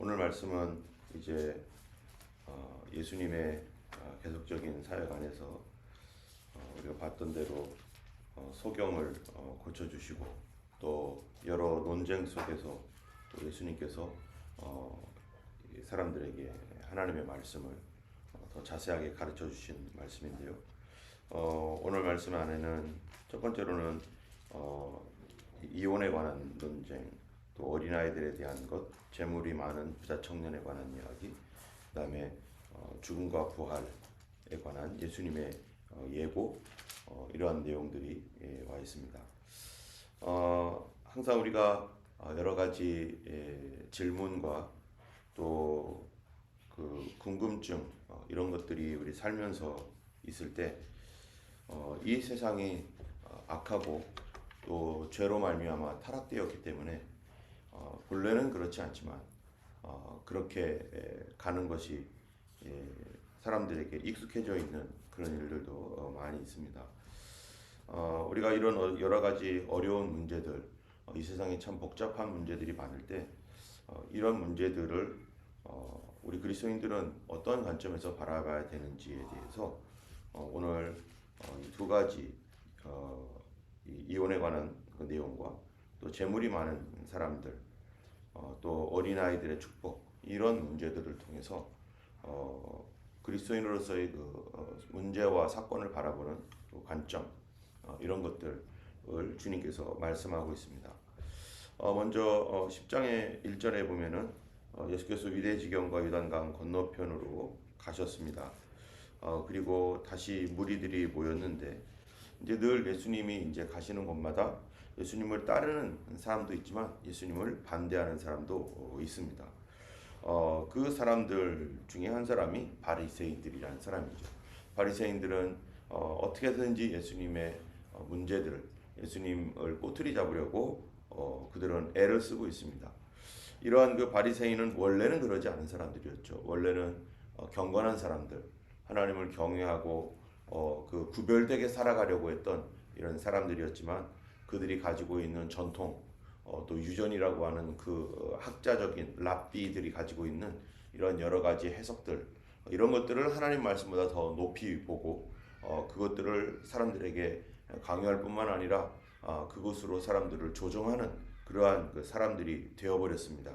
오늘 말씀은 이제 예수님의 계속적인 사역 안에서 우리가 봤던 대로 소경을 고쳐주시고 또 여러 논쟁 속에서 또 예수님께서 이 사람들에게 하나님의 말씀을 더 자세하게 가르쳐 주신 말씀인데요. 오늘 말씀 안에는 첫 번째로는 이혼에 관한 논쟁, 또 어린아이들에 대한 것, 재물이 많은 부자 청년에 관한 이야기, 그다음에 죽음과 부활에 관한 예수님의 예고, 이러한 내용들이 와 있습니다. 항상 우리가 여러 가지 질문과 또 그 궁금증 이런 것들이 우리 살면서 있을 때 이 세상이 악하고 또 죄로 말미암아 타락되었기 때문에 본래는 그렇지 않지만 그렇게 가는 것이 사람들에게 익숙해져 있는 그런 일들도 많이 있습니다. 우리가 이런 여러 가지 어려운 문제들, 이 세상에 참 복잡한 문제들이 많을 때 이런 문제들을 우리 그리스도인들은 어떤 관점에서 바라봐야 되는지에 대해서 오늘 두 가지 이혼에 관한 그 내용과 또 재물이 많은 사람들, 또 어린아이들의 축복, 이런 문제들을 통해서 그리스도인으로서의 그 문제와 사건을 바라보는 그 관점, 이런 것들을 주님께서 말씀하고 있습니다. 먼저 10장의 1절에 보면은 예수께서 유대지경과 요단강 건너편으로 가셨습니다. 그리고 다시 무리들이 모였는데 이제 늘 예수님이 이제 가시는 곳마다 예수님을 따르는 사람도 있지만 예수님을 반대하는 사람도 있습니다. 그 사람들 중에 한 사람이 바리새인들이라는 사람이죠. 바리새인들은 어떻게든지 예수님의 문제들을, 예수님을 꼬투리 잡으려고 그들은 애를 쓰고 있습니다. 이러한 그 바리새인은 원래는 그러지 않은 사람들이었죠. 원래는 경건한 사람들, 하나님을 경외하고 그 구별되게 살아가려고 했던 이런 사람들이었지만 그들이 가지고 있는 전통, 또 유전이라고 하는 그 학자적인 랍비들이 가지고 있는 이런 여러 가지 해석들, 이런 것들을 하나님 말씀보다 더 높이 보고 그것들을 사람들에게 강요할 뿐만 아니라 그것으로 사람들을 조종하는 그러한 그 사람들이 되어버렸습니다.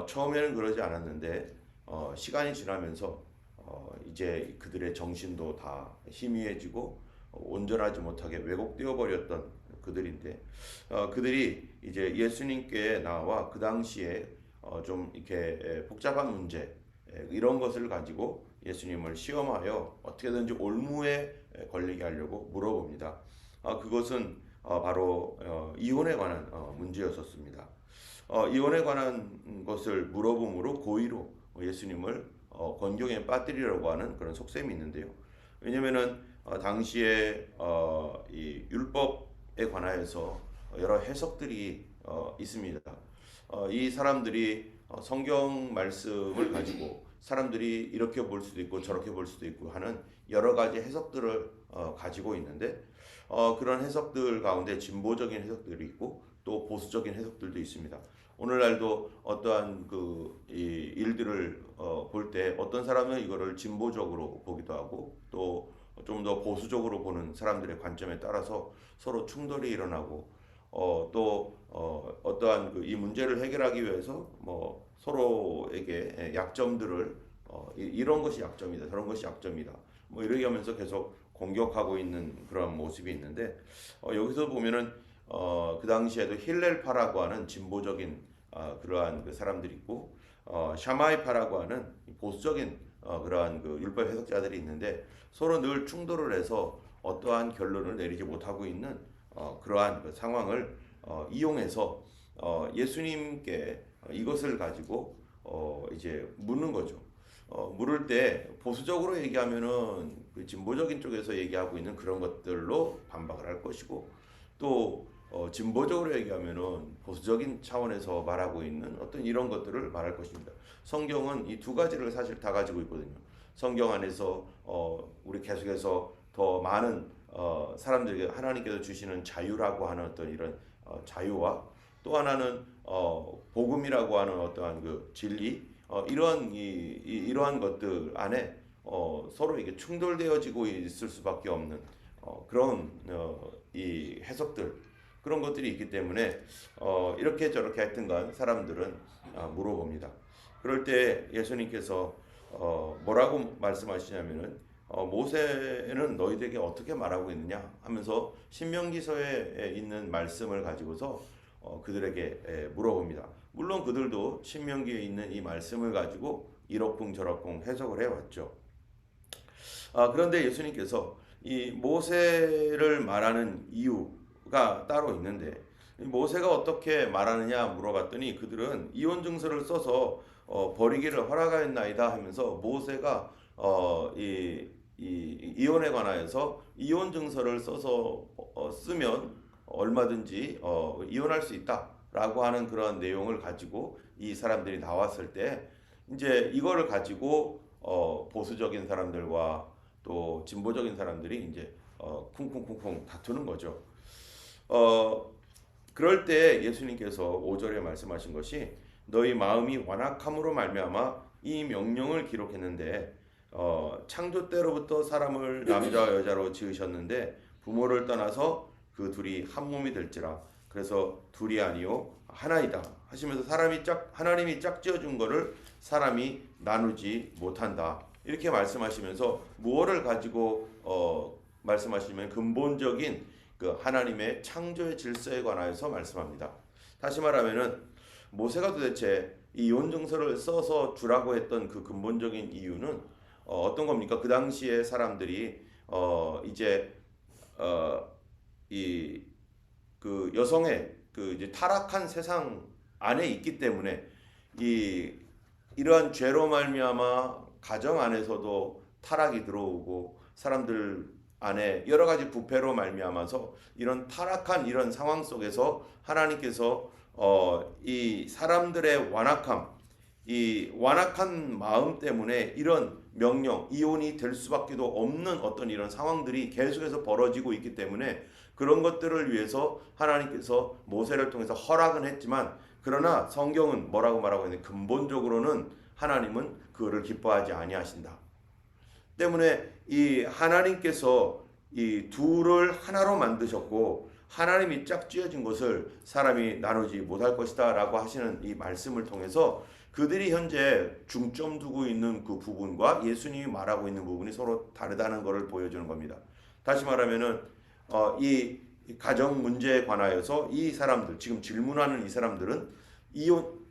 처음에는 그러지 않았는데 시간이 지나면서 이제 그들의 정신도 다 희미해지고 온전하지 못하게 왜곡되어 버렸던 그들인데 그들이 이제 예수님께 나와 그 당시에 좀 이렇게 복잡한 문제 이런 것을 가지고 예수님을 시험하여 어떻게든지 올무에 걸리게 하려고 물어봅니다. 그것은 바로 이혼에 관한 문제였었습니다. 이혼에 관한 것을 물어봄으로 고의로 예수님을 권경에 빠뜨리려고 하는 그런 속셈이 있는데요. 왜냐하면은 당시에 이 율법에 관하여서 여러 해석들이 있습니다. 이 사람들이 성경 말씀을 가지고 사람들이 이렇게 볼 수도 있고 저렇게 볼 수도 있고 하는 여러 가지 해석들을 가지고 있는데 그런 해석들 가운데 진보적인 해석들이 있고 또 보수적인 해석들도 있습니다. 오늘날도 어떠한 그 일들을 볼 때 어떤 사람은 이거를 진보적으로 보기도 하고 또 좀 더 보수적으로 보는 사람들의 관점에 따라서 서로 충돌이 일어나고 또 어떠한 그 이 문제를 해결하기 위해서 뭐 서로에게 약점들을 이런 것이 약점이다, 저런 것이 약점이다, 뭐 이렇게 하면서 계속 공격하고 있는 그런 모습이 있는데 여기서 보면은 그 당시에도 힐렐파라고 하는 진보적인 그러한 그 사람들이 있고 샤마이파라고 하는 보수적인 그러한 그 율법 해석자들이 있는데 서로 늘 충돌을 해서 어떠한 결론을 내리지 못하고 있는 그러한 그 상황을 이용해서 예수님께 이것을 가지고 이제 묻는 거죠. 물을 때 보수적으로 얘기하면은 그 진보적인 쪽에서 얘기하고 있는 그런 것들로 반박을 할 것이고 또 진보적으로 얘기하면은 보수적인 차원에서 말하고 있는 어떤 이런 것들을 말할 것입니다. 성경은 이 두 가지를 사실 다 가지고 있거든요. 성경 안에서 우리 계속해서 더 많은 사람들에게 하나님께서 주시는 자유라고 하는 어떤 이런 자유와 또 하나는 복음이라고 하는 어떠한 그 진리 이러한 것들 안에 서로 이게 충돌되어지고 있을 수밖에 없는 그런 이 해석들 그런 것들이 있기 때문에 이렇게 저렇게 하여튼간 사람들은 물어봅니다. 그럴 때 예수님께서 뭐라고 말씀하시냐면은 모세는 너희들에게 어떻게 말하고 있느냐 하면서 신명기서에 있는 말씀을 가지고서 그들에게 물어봅니다. 물론 그들도 신명기에 있는 이 말씀을 가지고 이러쿵저러쿵 해석을 해왔죠. 그런데 예수님께서 이 모세를 말하는 이유가 따로 있는데 모세가 어떻게 말하느냐 물어봤더니 그들은 이혼 증서를 써서 버리기를 허락하였나이다 하면서 모세가 이혼에 관하여서 이혼 증서를 써서 쓰면 얼마든지 이혼할 수 있다라고 하는 그런 내용을 가지고 이 사람들이 나왔을 때 이제 이거를 가지고 보수적인 사람들과 또 진보적인 사람들이 이제 쿵쿵쿵쿵 다투는 거죠. 그럴 때 예수님께서 5절에 말씀하신 것이 너희 마음이 완악함으로 말미암아 이 명령을 기록했는데 창조 때로부터 사람을 남자와 여자로 지으셨는데 부모를 떠나서 그 둘이 한 몸이 될지라 그래서 둘이 아니요 하나이다 하시면서 하나님이 짝지어 준 거를 사람이 나누지 못한다 이렇게 말씀하시면서 무엇을 가지고 말씀하시면 근본적인 그 하나님의 창조의 질서에 관하여서 말씀합니다. 다시 말하면은 모세가 도대체 이 이혼 증서를 써서 주라고 했던 그 근본적인 이유는 어떤 겁니까? 그 당시에 사람들이 이제 이 그 여성의 그 이제 타락한 세상 안에 있기 때문에 이러한 죄로 말미암아 가정 안에서도 타락이 들어오고 사람들 안에 여러 가지 부패로 말미암아서 이런 타락한 이런 상황 속에서 하나님께서 이 사람들의 이 완악한 마음 때문에 이런 명령 이혼이 될 수밖에도 없는 어떤 이런 상황들이 계속해서 벌어지고 있기 때문에 그런 것들을 위해서 하나님께서 모세를 통해서 허락은 했지만 그러나 성경은 뭐라고 말하고 있는데 근본적으로는 하나님은 그거를 기뻐하지 아니하신다. 때문에 이 하나님께서 이 둘을 하나로 만드셨고 하나님이 짝지어진 것을 사람이 나누지 못할 것이다 라고 하시는 이 말씀을 통해서 그들이 현재 중점 두고 있는 그 부분과 예수님이 말하고 있는 부분이 서로 다르다는 것을 보여주는 겁니다. 다시 말하면은 이 가정 문제에 관하여서 이 사람들 지금 질문하는 이 사람들은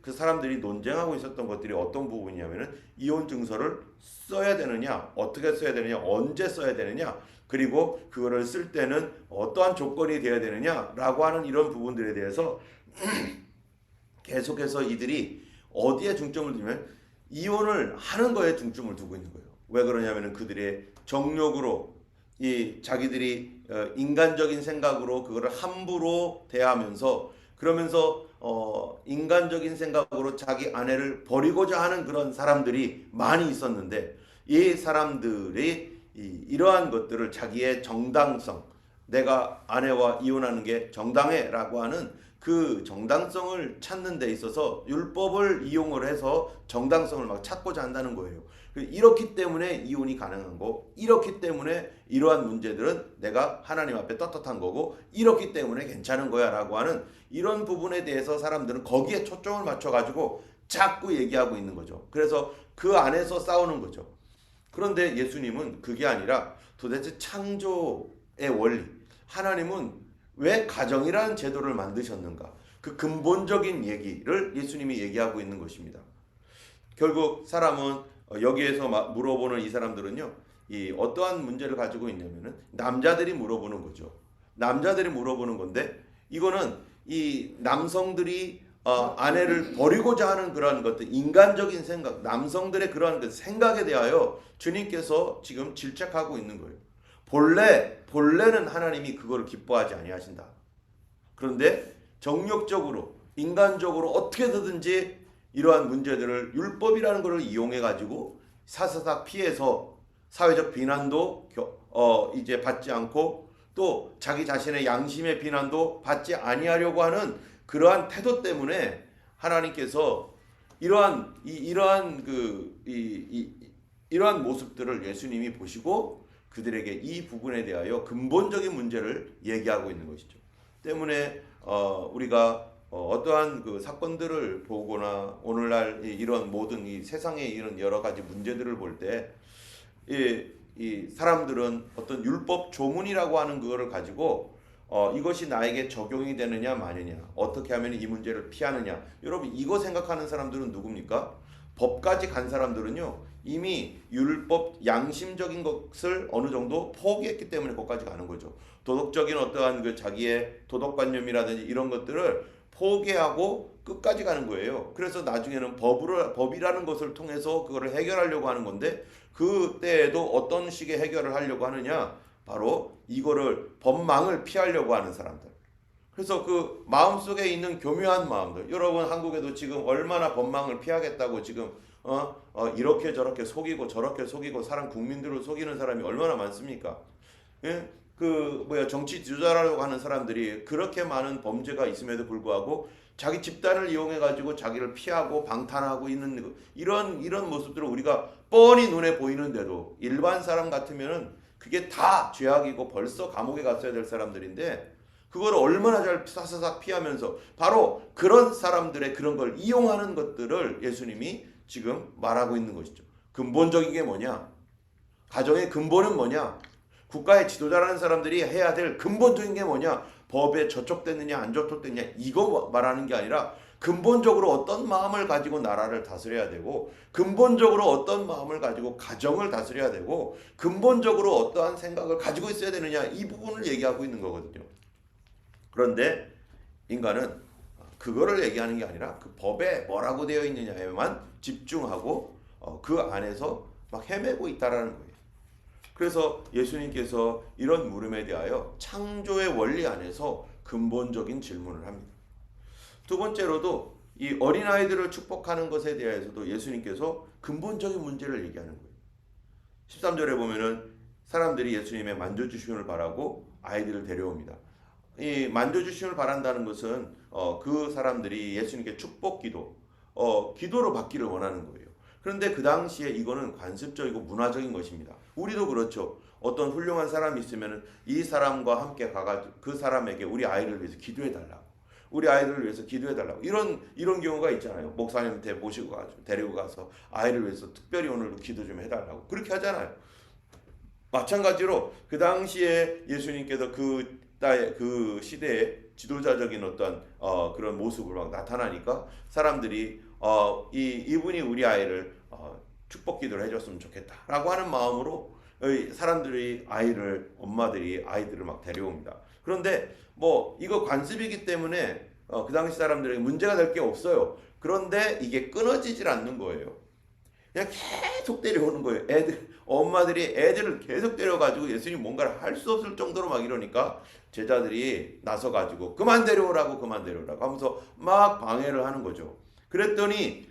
그 사람들이 논쟁하고 있었던 것들이 어떤 부분이냐면은 이혼 증서를 써야 되느냐, 어떻게 써야 되느냐, 언제 써야 되느냐, 그리고 그거를 쓸 때는 어떠한 조건이 되어야 되느냐라고 하는 이런 부분들에 대해서 계속해서 이들이 어디에 중점을 두면 이혼을 하는 거에 중점을 두고 있는 거예요. 왜 그러냐면은 그들의 정욕으로 자기들이 인간적인 생각으로 그거를 함부로 대하면서 그러면서 인간적인 생각으로 자기 아내를 버리고자 하는 그런 사람들이 많이 있었는데 이 사람들이 이러한 것들을 자기의 정당성 내가 아내와 이혼하는 게 정당해라고 하는 그 정당성을 찾는 데 있어서 율법을 이용을 해서 정당성을 막 찾고자 한다는 거예요. 이렇기 때문에 이혼이 가능한 거, 이렇기 때문에 이러한 문제들은 내가 하나님 앞에 떳떳한 거고 이렇기 때문에 괜찮은 거야 라고 하는 이런 부분에 대해서 사람들은 거기에 초점을 맞춰가지고 자꾸 얘기하고 있는 거죠. 그래서 그 안에서 싸우는 거죠. 그런데 예수님은 그게 아니라 도대체 창조의 원리, 하나님은 왜 가정이라는 제도를 만드셨는가, 그 근본적인 얘기를 예수님이 얘기하고 있는 것입니다. 결국 사람은 여기에서 물어보는 이 사람들은요, 이 어떠한 문제를 가지고 있냐면은 남자들이 물어보는 거죠. 남자들이 물어보는 건데 이거는 이 남성들이 아내를 버리고자 하는 그러한 것들, 인간적인 생각, 남성들의 그러한 그 생각에 대하여 주님께서 지금 질책하고 있는 거예요. 본래는 하나님이 그거를 기뻐하지 아니하신다. 그런데 정욕적으로, 인간적으로 어떻게든지 이러한 문제들을 율법이라는 것을 이용해 가지고 사사삭 피해서 사회적 비난도 이제 받지 않고 또 자기 자신의 양심의 비난도 받지 아니하려고 하는 그러한 태도 때문에 하나님께서 이러한 이러한 모습들을 예수님이 보시고 그들에게 이 부분에 대하여 근본적인 문제를 얘기하고 있는 것이죠. 때문에 우리가 어떠한 그 사건들을 보거나 오늘날 이런 모든 이 세상의 이런 여러 가지 문제들을 볼 때 이 사람들은 어떤 율법 조문이라고 하는 그거를 가지고 이것이 나에게 적용이 되느냐 마느냐, 어떻게 하면 이 문제를 피하느냐. 여러분 이거 생각하는 사람들은 누굽니까? 법까지 간 사람들은요 이미 율법 양심적인 것을 어느 정도 포기했기 때문에 거기까지 가는 거죠. 도덕적인 어떠한 그 자기의 도덕관념이라든지 이런 것들을 포기하고 끝까지 가는 거예요. 그래서 나중에는 법이라는 것을 통해서 그거를 해결하려고 하는 건데, 그때에도 어떤 식의 해결을 하려고 하느냐, 바로 이거를 법망을 피하려고 하는 사람들. 그래서 그 마음속에 있는 교묘한 마음들, 여러분 한국에도 지금 얼마나 법망을 피하겠다고 지금 이렇게 저렇게 속이고 저렇게 속이고 사람 국민들을 속이는 사람이 얼마나 많습니까? 예? 정치 지도자라고 하는 사람들이 그렇게 많은 범죄가 있음에도 불구하고 자기 집단을 이용해 가지고 자기를 피하고 방탄하고 있는 이런 모습들을 우리가 뻔히 눈에 보이는데도 일반 사람 같으면은 그게 다 죄악이고 벌써 감옥에 갔어야 될 사람들인데 그걸 얼마나 잘 사사삭 피하면서 바로 그런 사람들의 그런 걸 이용하는 것들을 예수님이 지금 말하고 있는 것이죠. 근본적인 게 뭐냐? 가정의 근본은 뭐냐? 국가의 지도자라는 사람들이 해야 될 근본적인 게 뭐냐? 법에 저촉됐느냐 안 저촉됐느냐 이거 말하는 게 아니라 근본적으로 어떤 마음을 가지고 나라를 다스려야 되고, 근본적으로 어떤 마음을 가지고 가정을 다스려야 되고, 근본적으로 어떠한 생각을 가지고 있어야 되느냐, 이 부분을 얘기하고 있는 거거든요. 그런데 인간은 그거를 얘기하는 게 아니라 그 법에 뭐라고 되어 있느냐에만 집중하고 그 안에서 막 헤매고 있다라는 거예요. 그래서 예수님께서 이런 물음에 대하여 창조의 원리 안에서 근본적인 질문을 합니다. 두 번째로도 이 어린아이들을 축복하는 것에 대해서도 예수님께서 근본적인 문제를 얘기하는 거예요. 13절에 보면은 사람들이 예수님의 만져주심을 바라고 아이들을 데려옵니다. 이 만져주심을 바란다는 것은 그 사람들이 예수님께 축복 기도, 기도로 받기를 원하는 거예요. 그런데 그 당시에 이거는 관습적이고 문화적인 것입니다. 우리도 그렇죠. 어떤 훌륭한 사람이 있으면 이 사람과 함께 가가지고 그 사람에게 우리 아이를 위해서 기도해달라고, 우리 아이를 위해서 기도해달라고, 이런 경우가 있잖아요. 목사님한테 모시고 가지고 데리고 가서 아이를 위해서 특별히 오늘도 기도 좀 해달라고 그렇게 하잖아요. 마찬가지로 그 당시에 예수님께서 그 시대의 지도자적인 어떤 그런 모습을 막 나타나니까 사람들이 이분이 우리 아이를 축복 기도를 해줬으면 좋겠다라고 하는 마음으로 사람들이 엄마들이 아이들을 막 데려옵니다. 그런데 뭐 이거 관습이기 때문에 그 당시 사람들에게 문제가 될 게 없어요. 그런데 이게 끊어지질 않는 거예요. 그냥 계속 데려오는 거예요. 엄마들이 애들을 계속 데려가지고 예수님 뭔가를 할 수 없을 정도로 막 이러니까 제자들이 나서가지고 그만 데려오라고 하면서 막 방해를 하는 거죠. 그랬더니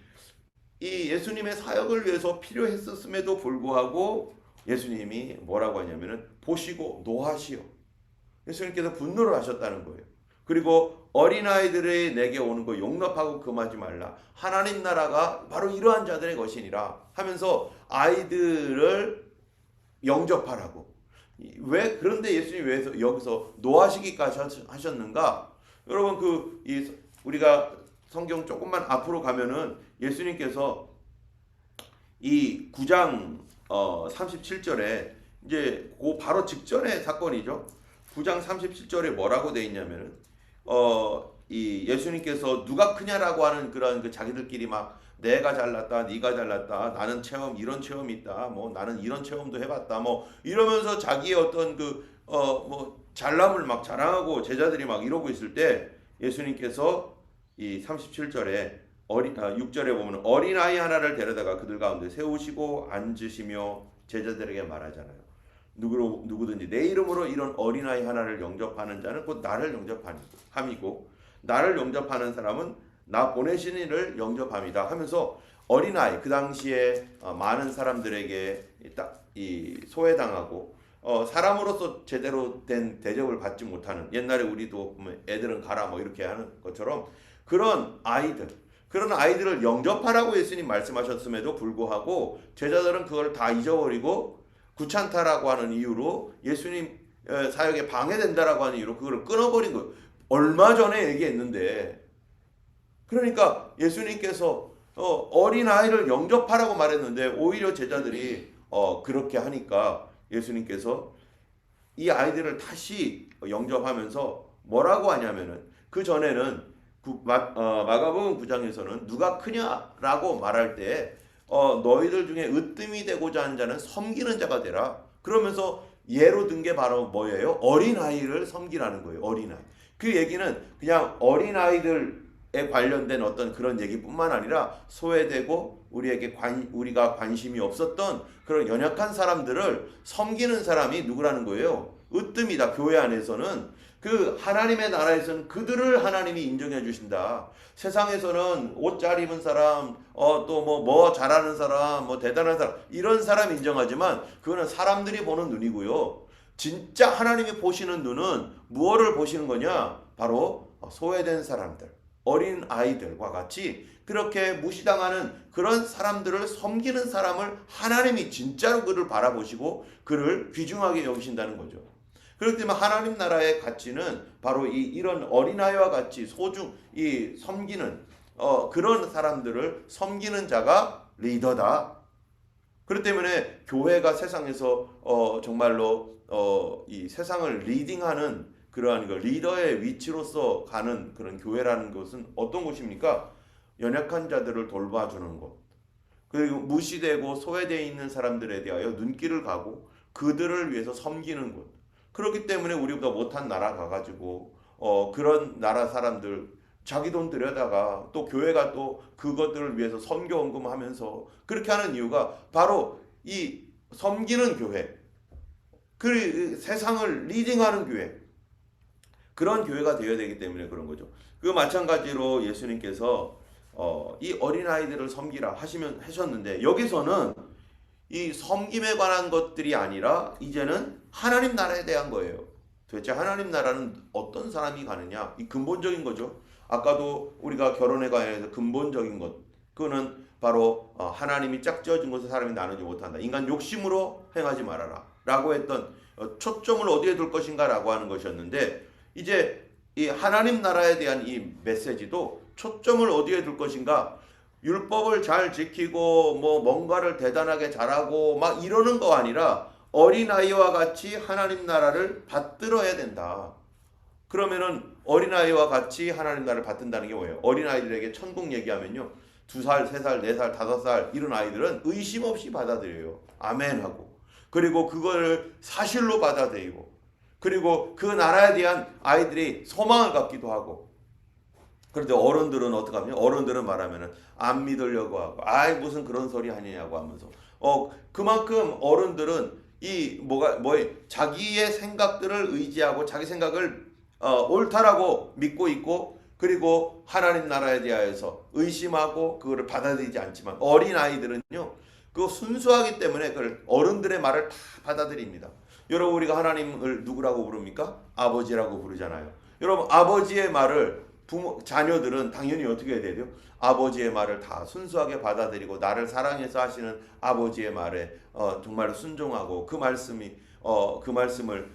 이 예수님의 사역을 위해서 필요했었음에도 불구하고 예수님이 뭐라고 하냐면은 보시고 노하시오. 예수님께서 분노를 하셨다는 거예요. 그리고 어린아이들이 내게 오는 거 용납하고 금하지 말라. 하나님 나라가 바로 이러한 자들의 것이니라 하면서 아이들을 영접하라고. 왜 그런데 예수님이 왜 여기서 노하시기까지 하셨는가? 여러분 우리가 성경 조금만 앞으로 가면은 예수님께서 이 9장 37절에 이제 그 바로 직전의 사건이죠. 9장 37절에 뭐라고 돼 있냐면은 이 예수님께서 누가 크냐라고 하는 그런 자기들끼리 막 내가 잘났다, 네가 잘났다, 나는 이런 체험이 있다, 뭐 나는 이런 체험도 해봤다, 뭐 이러면서 자기의 어떤 잘남을 막 자랑하고 제자들이 막 이러고 있을 때 예수님께서 이 37절에 6절에 보면 어린아이 하나를 데려다가 그들 가운데 세우시고 앉으시며 제자들에게 말하잖아요. 누구든지 내 이름으로 이런 어린아이 하나를 영접하는 자는 곧 나를 영접함이고 나를 영접하는 사람은 나 보내신 이를 영접함이다 하면서 어린아이, 그 당시에 많은 사람들에게 이 소외당하고 사람으로서 제대로 된 대접을 받지 못하는, 옛날에 우리도 보면 애들은 가라 뭐 이렇게 하는 것처럼 그런 아이들, 그런 아이들을 영접하라고 예수님 말씀하셨음에도 불구하고 제자들은 그걸 다 잊어버리고 귀찮다라고 하는 이유로 예수님 사역에 방해된다라고 하는 이유로 그걸 끊어버린 거예요. 얼마 전에 얘기했는데, 그러니까 예수님께서 어린아이를 영접하라고 말했는데 오히려 제자들이 그렇게 하니까 예수님께서 이 아이들을 다시 영접하면서 뭐라고 하냐면은, 그 전에는 마가복음 9장에서는 누가 크냐라고 말할 때 너희들 중에 으뜸이 되고자 하는 자는 섬기는 자가 되라, 그러면서 예로 든 게 바로 뭐예요? 어린아이를 섬기라는 거예요. 어린아이. 그 얘기는 그냥 어린아이들에 관련된 어떤 그런 얘기뿐만 아니라 소외되고 우리가 관심이 없었던 그런 연약한 사람들을 섬기는 사람이 누구라는 거예요? 으뜸이다. 교회 안에서는 그 하나님의 나라에서는 그들을 하나님이 인정해 주신다. 세상에서는 옷 잘 입은 사람, 또 뭐 잘하는 사람, 뭐 대단한 사람, 이런 사람 인정하지만 그거는 사람들이 보는 눈이고요. 진짜 하나님이 보시는 눈은 무엇을 보시는 거냐? 바로 소외된 사람들, 어린 아이들과 같이 그렇게 무시당하는 그런 사람들을 섬기는 사람을 하나님이 진짜로 그를 바라보시고 그를 귀중하게 여기신다는 거죠. 그렇기 때문에 하나님 나라의 가치는 바로 이런 어린아이와 같이 섬기는 그런 사람들을 섬기는 자가 리더다. 그렇기 때문에 교회가 세상에서 정말로 이 세상을 리딩하는 그러한 리더의 위치로서 가는 그런 교회라는 것은 어떤 곳입니까? 연약한 자들을 돌봐주는 곳, 그리고 무시되고 소외되어 있는 사람들에 대하여 눈길을 가고 그들을 위해서 섬기는 곳. 그렇기 때문에 우리보다 못한 나라 가가지고 그런 나라 사람들 자기 돈 들여다가 또 교회가 또 그것들을 위해서 선교 헌금하면서 그렇게 하는 이유가 바로 이 섬기는 교회, 그 세상을 리딩하는 교회, 그런 교회가 되어야 되기 때문에 그런 거죠. 그 마찬가지로 예수님께서 이 어린아이들을 섬기라 하셨는데, 여기서는 이 섬김에 관한 것들이 아니라 이제는 하나님 나라에 대한 거예요. 도대체 하나님 나라는 어떤 사람이 가느냐, 이 근본적인 거죠. 아까도 우리가 결혼에 관해서 근본적인 것, 그거는 바로 하나님이 짝지어진 것을 사람이 나누지 못한다. 인간 욕심으로 행하지 말아라 라고 했던 초점을 어디에 둘 것인가 라고 하는 것이었는데, 이제 이 하나님 나라에 대한 이 메시지도 초점을 어디에 둘 것인가, 율법을 잘 지키고 뭔가를 대단하게 잘하고 막 이러는 거 아니라 어린아이와 같이 하나님 나라를 받들어야 된다. 그러면은 어린아이와 같이 하나님 나라를 받든다는 게 뭐예요? 어린아이들에게 천국 얘기하면요, 2살, 3살, 4살, 5살 이런 아이들은 의심 없이 받아들여요. 아멘 하고. 그리고 그걸 사실로 받아들이고, 그리고 그 나라에 대한 아이들이 소망을 갖기도 하고. 그런데 어른들은 어떻게 하냐? 어른들은 말하면은 안 믿으려고 하고, 아이 무슨 그런 소리 하느냐고 하면서 그만큼 어른들은 자기의 생각들을 의지하고 자기 생각을 옳다라고 믿고 있고, 그리고 하나님 나라에 대하여서 의심하고 그거를 받아들이지 않지만 어린 아이들은요, 그거 순수하기 때문에 그걸 어른들의 말을 다 받아들입니다. 여러분, 우리가 하나님을 누구라고 부릅니까? 아버지라고 부르잖아요. 여러분, 아버지의 말을 자녀들은 당연히 어떻게 해야 돼요? 아버지의 말을 다 순수하게 받아들이고 나를 사랑해서 하시는 아버지의 말에 정말 순종하고 그 말씀을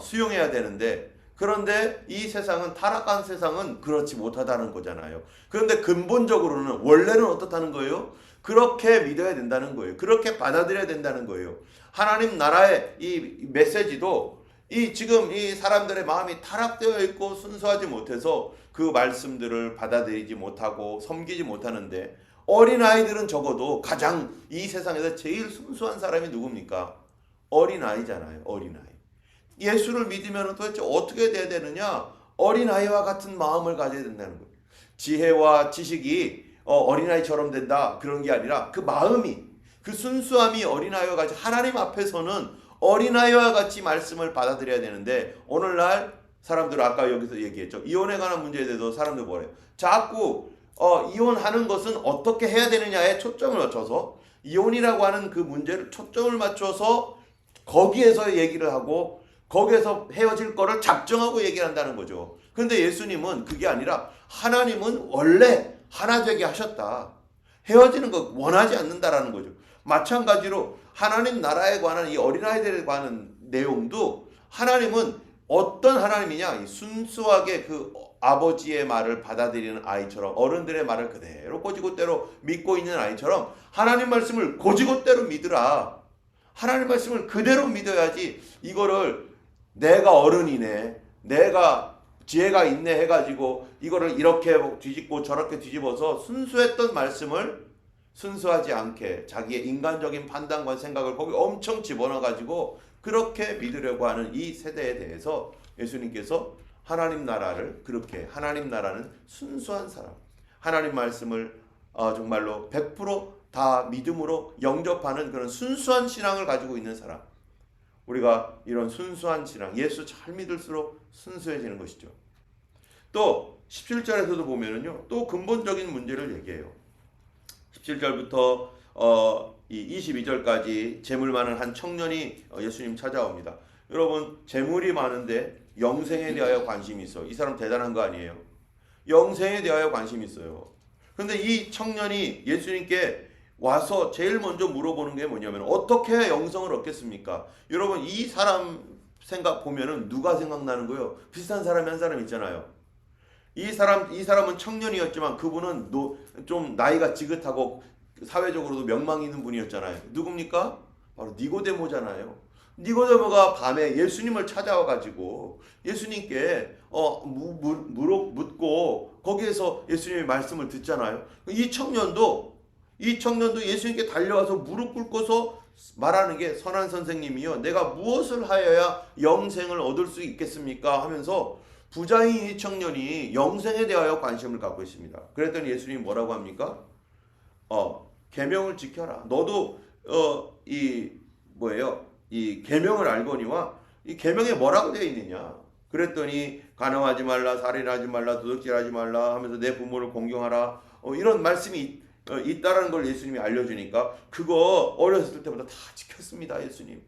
수용해야 되는데, 그런데 이 세상은, 타락한 세상은 그렇지 못하다는 거잖아요. 그런데 근본적으로는 원래는 어떻다는 거예요? 그렇게 믿어야 된다는 거예요. 그렇게 받아들여야 된다는 거예요. 하나님 나라의 이 메시지도 지금 이 사람들의 마음이 타락되어 있고 순수하지 못해서 그 말씀들을 받아들이지 못하고 섬기지 못하는데, 어린아이들은 적어도 가장 이 세상에서 제일 순수한 사람이 누굽니까? 어린아이잖아요. 어린아이. 예수를 믿으면 도대체 어떻게 돼야 되느냐? 어린아이와 같은 마음을 가져야 된다는 거예요. 지혜와 지식이 어린아이처럼 된다, 그런 게 아니라 그 마음이, 그 순수함이 어린아이와 같이 하나님 앞에서는 어린아이와 같이 말씀을 받아들여야 되는데, 오늘날 사람들은 아까 여기서 얘기했죠. 이혼에 관한 문제에 대해서 사람들 뭐래요? 자꾸 이혼하는 것은 어떻게 해야 되느냐에 초점을 맞춰서, 이혼이라고 하는 그 문제를 초점을 맞춰서 거기에서 얘기를 하고 거기에서 헤어질 거를 작정하고 얘기를 한다는 거죠. 그런데 예수님은 그게 아니라, 하나님은 원래 하나 되게 하셨다. 헤어지는 거 원하지 않는다라는 거죠. 마찬가지로 하나님 나라에 관한 이 어린아이들에 관한 내용도 하나님은 어떤 하나님이냐? 순수하게 그 아버지의 말을 받아들이는 아이처럼 어른들의 말을 그대로 고지고대로 믿고 있는 아이처럼 하나님 말씀을 고지고대로 믿으라. 하나님 말씀을 그대로 믿어야지 이거를 내가 어른이네, 내가 지혜가 있네 해가지고 이거를 이렇게 뒤집고 저렇게 뒤집어서 순수했던 말씀을 순수하지 않게 자기의 인간적인 판단과 생각을 거기 엄청 집어넣어가지고 그렇게 믿으려고 하는 이 세대에 대해서 예수님께서 하나님 나라를 그렇게 하나님 나라는 순수한 사람, 하나님 말씀을 정말로 100%다 믿음으로 영접하는 그런 순수한 신앙을 가지고 있는 사람, 우리가 이런 순수한 신앙, 예수 잘 믿을수록 순수해지는 것이죠. 또 17절에서도 보면은요, 또 근본적인 문제를 얘기해요. 17절부터 이 22절까지 재물 많은 한 청년이 예수님 찾아옵니다. 여러분, 재물이 많은데 영생에 대하여 관심이 있어. 이 사람 대단한 거 아니에요? 영생에 대하여 관심이 있어요. 그런데 이 청년이 예수님께 와서 제일 먼저 물어보는 게 뭐냐면 어떻게 해야 영생을 얻겠습니까? 여러분, 이 사람 생각 보면은 누가 생각나는 거예요? 비슷한 사람이 한 사람 있잖아요. 이 사람은 청년이었지만 그분은 좀 나이가 지긋하고 사회적으로도 명망 있는 분이었잖아요. 누굽니까? 바로 니고데모잖아요. 니고데모가 밤에 예수님을 찾아와 가지고 예수님께 묻고 거기에서 예수님의 말씀을 듣잖아요. 이 청년도 예수님께 달려와서 무릎 꿇고서 말하는 게 선한 선생님이요, 내가 무엇을 하여야 영생을 얻을 수 있겠습니까? 하면서 부자인 이 청년이 영생에 대하여 관심을 갖고 있습니다. 그랬더니 예수님이 뭐라고 합니까? 계명을 지켜라. 너도 이 계명을 알거니와 이 계명에 뭐라고 되어 있느냐? 그랬더니 간음하지 말라, 살인하지 말라, 도둑질하지 말라 하면서 내 부모를 공경하라. 이런 말씀이 있다라는 걸 예수님이 알려주니까 그거 어렸을 때부터 다 지켰습니다, 예수님.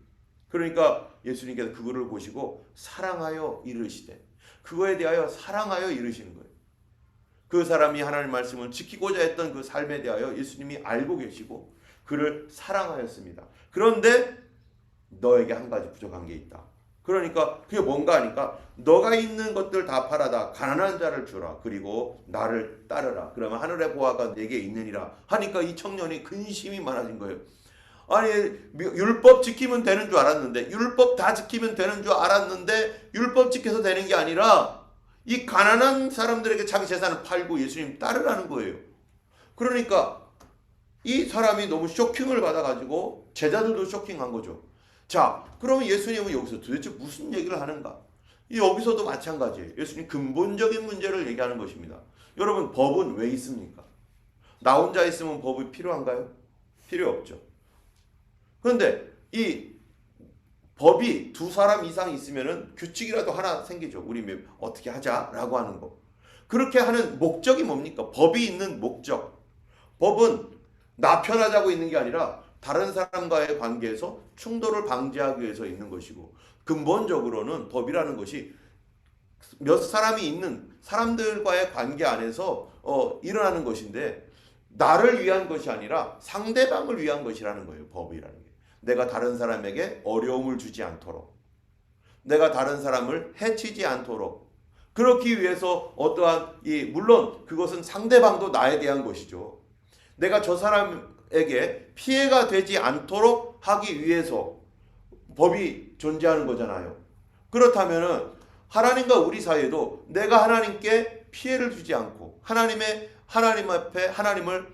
그러니까 예수님께서 그거를 보시고 사랑하여 이르시되, 그거에 대하여 사랑하여 이르시는 거예요. 그 사람이 하나님 말씀을 지키고자 했던 그 삶에 대하여 예수님이 알고 계시고 그를 사랑하였습니다. 그런데 너에게 한 가지 부족한 게 있다. 그러니까 그게 뭔가 하니까 너가 있는 것들 다 팔아다 가난한 자를 주라. 그리고 나를 따르라. 그러면 하늘의 보화가 내게 있느니라 하니까 이 청년이 근심이 많아진 거예요. 아니, 율법 지키면 되는 줄 알았는데, 율법 다 지키면 되는 줄 알았는데 율법 지켜서 되는 게 아니라 이 가난한 사람들에게 자기 재산을 팔고 예수님 따르라는 거예요. 그러니까 이 사람이 너무 쇼킹을 받아가지고 제자들도 쇼킹한 거죠. 자, 그러면 예수님은 여기서 도대체 무슨 얘기를 하는가? 여기서도 마찬가지예요. 예수님 근본적인 문제를 얘기하는 것입니다. 여러분, 법은 왜 있습니까? 나 혼자 있으면 법이 필요한가요? 필요 없죠. 그런데 이 법이 두 사람 이상 있으면은 규칙이라도 하나 생기죠. 우리 어떻게 하자라고 하는 거. 그렇게 하는 목적이 뭡니까? 법이 있는 목적. 법은 나 편하자고 있는 게 아니라 다른 사람과의 관계에서 충돌을 방지하기 위해서 있는 것이고, 근본적으로는 법이라는 것이 몇 사람이 있는 사람들과의 관계 안에서 일어나는 것인데 나를 위한 것이 아니라 상대방을 위한 것이라는 거예요. 법이라는 게. 내가 다른 사람에게 어려움을 주지 않도록, 내가 다른 사람을 해치지 않도록, 그렇기 위해서 어떠한 물론 그것은 상대방도 나에 대한 것이죠. 내가 저 사람에게 피해가 되지 않도록 하기 위해서 법이 존재하는 거잖아요. 그렇다면은 하나님과 우리 사이에도 내가 하나님께 피해를 주지 않고 하나님 앞에 하나님을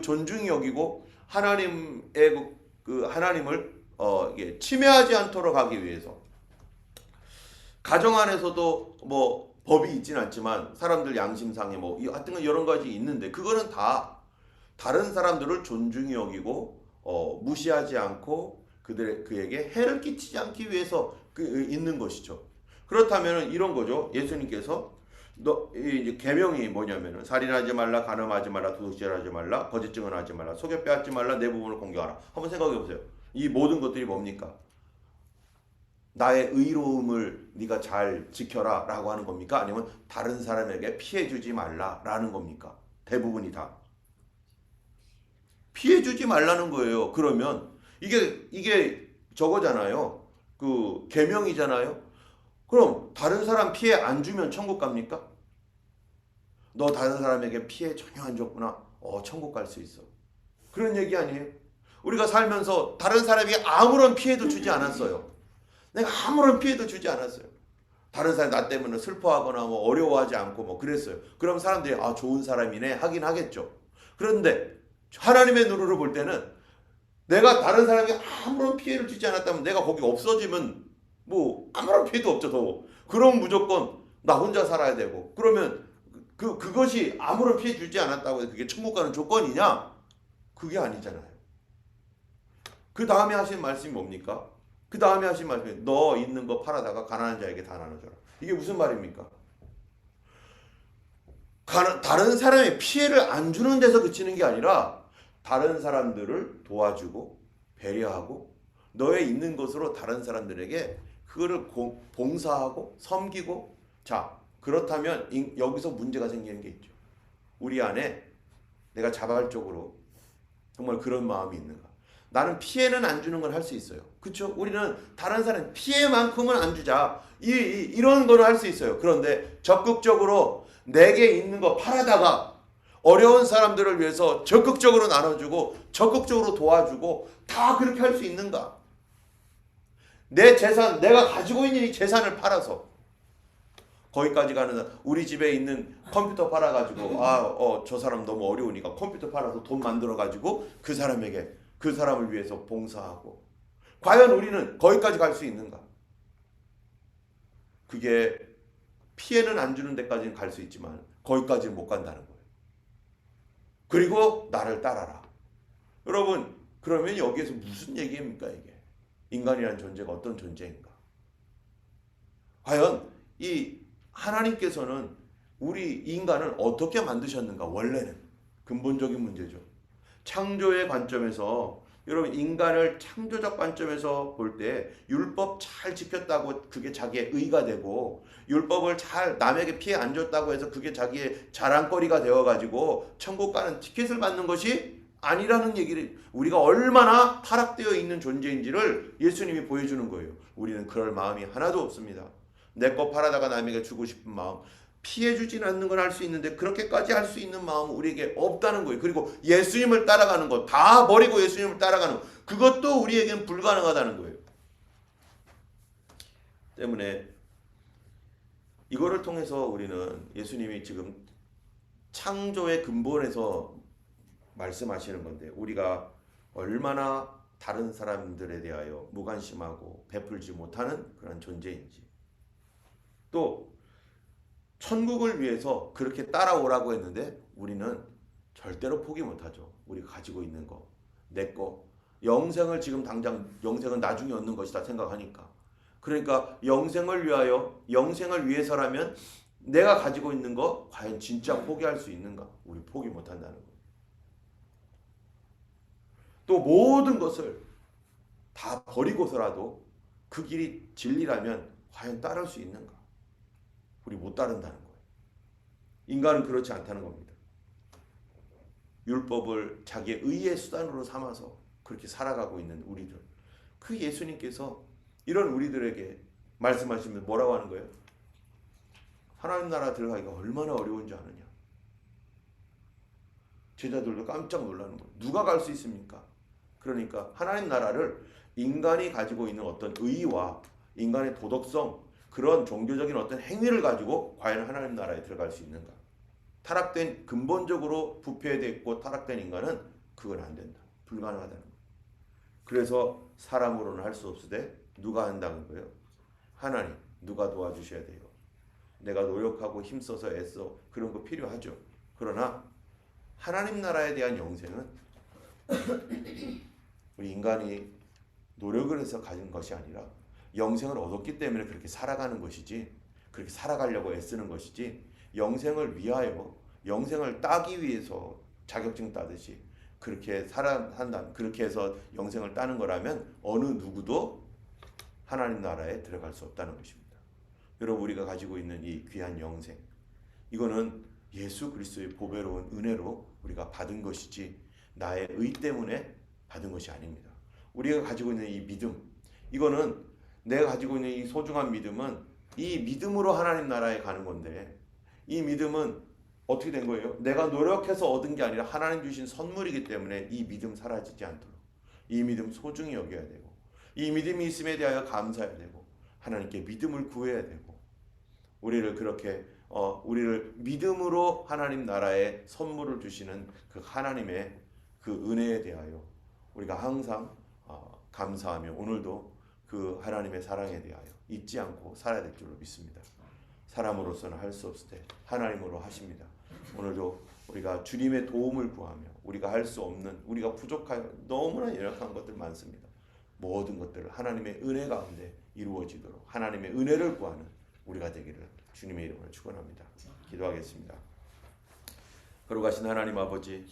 존중히 여기고 하나님의 하나님을 침해하지 않도록 하기 위해서, 가정 안에서도 법이 있진 않지만 사람들 양심상에 하여튼 여러 가지 있는데 그거는 다 다른 사람들을 존중히 여기고 무시하지 않고 그에게 해를 끼치지 않기 위해서 있는 것이죠. 그렇다면 이런 거죠. 예수님께서 이제 계명이 뭐냐면은 살인하지 말라, 간음하지 말라, 도둑질하지 말라, 거짓 증언하지 말라, 속여 빼앗지 말라, 내 부분을 공경하라. 한번 생각해 보세요. 이 모든 것들이 뭡니까? 나의 의로움을 네가 잘 지켜라 라고 하는 겁니까? 아니면 다른 사람에게 피해 주지 말라 라는 겁니까? 대부분이 다. 피해 주지 말라는 거예요. 그러면 이게 저거잖아요. 그 계명이잖아요. 그럼 다른 사람 피해 안 주면 천국 갑니까? 너 다른 사람에게 피해 전혀 안 줬구나. 천국 갈 수 있어. 그런 얘기 아니에요? 우리가 살면서 다른 사람에게 아무런 피해도 주지 않았어요. 내가 아무런 피해도 주지 않았어요. 다른 사람이 나 때문에 슬퍼하거나 뭐 어려워하지 않고 뭐 그랬어요. 그럼 사람들이 좋은 사람이네 하긴 하겠죠. 그런데 하나님의 눈으로 볼 때는 내가 다른 사람에게 아무런 피해를 주지 않았다면 내가 거기 없어지면 뭐 아무런 피해도 없죠. 더. 그럼 무조건 나 혼자 살아야 되고 그러면 그것이 아무런 피해 주지 않았다고 해서 그게 천국 가는 조건이냐? 그게 아니잖아요. 그 다음에 하신 말씀이 뭡니까? 그 다음에 하신 말씀이 너 있는 거 팔아다가 가난한 자에게 다 나눠줘라. 이게 무슨 말입니까? 다른 사람의 피해를 안 주는 데서 그치는 게 아니라 다른 사람들을 도와주고 배려하고 너의 있는 것으로 다른 사람들에게 그거를 봉사하고 섬기고 자 그렇다면 여기서 문제가 생기는 게 있죠. 우리 안에 내가 자발적으로 정말 그런 마음이 있는가? 나는 피해는 안 주는 걸 할 수 있어요. 그렇죠? 우리는 다른 사람 피해만큼은 안 주자. 이런 거는 할 수 있어요. 그런데 적극적으로 내게 있는 거 팔아다가 어려운 사람들을 위해서 적극적으로 나눠주고 적극적으로 도와주고 다 그렇게 할 수 있는가? 내 재산, 내가 가지고 있는 이 재산을 팔아서 거기까지 가는 우리 집에 있는 컴퓨터 팔아가지고 저 사람 너무 어려우니까 컴퓨터 팔아서 돈 만들어가지고 그 사람에게 그 사람을 위해서 봉사하고 과연 우리는 거기까지 갈 수 있는가? 그게 피해는 안 주는 데까지는 갈 수 있지만 거기까지는 못 간다는 거예요. 그리고 나를 따라라. 여러분 그러면 여기에서 무슨 얘기입니까 이게? 인간이라는 존재가 어떤 존재인가? 과연 이 하나님께서는 우리 인간을 어떻게 만드셨는가? 원래는 근본적인 문제죠. 창조의 관점에서 여러분 인간을 창조적 관점에서 볼 때 율법 잘 지켰다고 그게 자기의 의가 되고 율법을 잘 남에게 피해 안 줬다고 해서 그게 자기의 자랑거리가 되어가지고 천국 가는 티켓을 받는 것이 아니라는 얘기를 우리가 얼마나 타락되어 있는 존재인지를 예수님이 보여주는 거예요. 우리는 그럴 마음이 하나도 없습니다. 내 거 팔아다가 남에게 주고 싶은 마음 피해 주진 않는 건 할 수 있는데 그렇게까지 할 수 있는 마음은 우리에게 없다는 거예요. 그리고 예수님을 따라가는 것 다 버리고 예수님을 따라가는 것 그것도 우리에게는 불가능하다는 거예요. 때문에 이거를 통해서 우리는 예수님이 지금 창조의 근본에서 말씀하시는 건데 우리가 얼마나 다른 사람들에 대하여 무관심하고 베풀지 못하는 그런 존재인지 또 천국을 위해서 그렇게 따라오라고 했는데 우리는 절대로 포기 못하죠. 우리가 가지고 있는 거, 내 거, 영생을 지금 당장 영생은 나중에 얻는 것이다 생각하니까 그러니까 영생을 위해서라면 내가 가지고 있는 거 과연 진짜 포기할 수 있는가? 우리 포기 못한다는 거. 또 모든 것을 다 버리고서라도 그 길이 진리라면 과연 따를 수 있는가? 우리 못 따른다는 거예요. 인간은 그렇지 않다는 겁니다. 율법을 자기의 의의 수단으로 삼아서 그렇게 살아가고 있는 우리들. 그 예수님께서 이런 우리들에게 말씀하시면 뭐라고 하는 거예요? 하나님 나라 들어가기가 얼마나 어려운지 아느냐. 제자들도 깜짝 놀라는 거예요. 누가 갈 수 있습니까? 그러니까 하나님 나라를 인간이 가지고 있는 어떤 의와 인간의 도덕성 그런 종교적인 어떤 행위를 가지고 과연 하나님 나라에 들어갈 수 있는가? 타락된 근본적으로 부패되어 있고 타락된 인간은 그건 안 된다. 불가능하다는 거예요. 그래서 사람으로는 할 수 없으되 누가 한다는 거예요? 하나님. 누가 도와주셔야 돼요. 내가 노력하고 힘써서 애써 그런 거 필요하죠. 그러나 하나님 나라에 대한 영생은 우리 인간이 노력을 해서 가진 것이 아니라 영생을 얻었기 때문에 그렇게 살아가는 것이지 그렇게 살아가려고 애쓰는 것이지 영생을 위하여 영생을 따기 위해서 자격증 따듯이 그렇게 살아한다 그렇게 해서 영생을 따는 거라면 어느 누구도 하나님 나라에 들어갈 수 없다는 것입니다. 여러분 우리가 가지고 있는 이 귀한 영생 이거는 예수 그리스도의 보배로운 은혜로 우리가 받은 것이지 나의 의 때문에 받은 것이 아닙니다. 우리가 가지고 있는 이 믿음, 이거는 내가 가지고 있는 이 소중한 믿음은 이 믿음으로 하나님 나라에 가는 건데, 이 믿음은 어떻게 된 거예요? 내가 노력해서 얻은 게 아니라 하나님 주신 선물이기 때문에 이 믿음 사라지지 않도록 이 믿음 소중히 여겨야 되고, 이 믿음이 있음에 대하여 감사해야 되고, 하나님께 믿음을 구해야 되고, 우리를 그렇게 우리를 믿음으로 하나님 나라에 선물을 주시는 그 하나님의 그 은혜에 대하여 우리가 항상 감사하며 오늘도 그 하나님의 사랑에 대하여 잊지 않고 살아야 될 줄로 믿습니다. 사람으로서는 할 수 없을 때 하나님으로 하십니다. 오늘도 우리가 주님의 도움을 구하며 우리가 할 수 없는, 우리가 부족하여 너무나 연약한 것들 많습니다. 모든 것들을 하나님의 은혜 가운데 이루어지도록 하나님의 은혜를 구하는 우리가 되기를 주님의 이름으로 축원합니다. 기도하겠습니다. 거룩하신 하나님 아버지,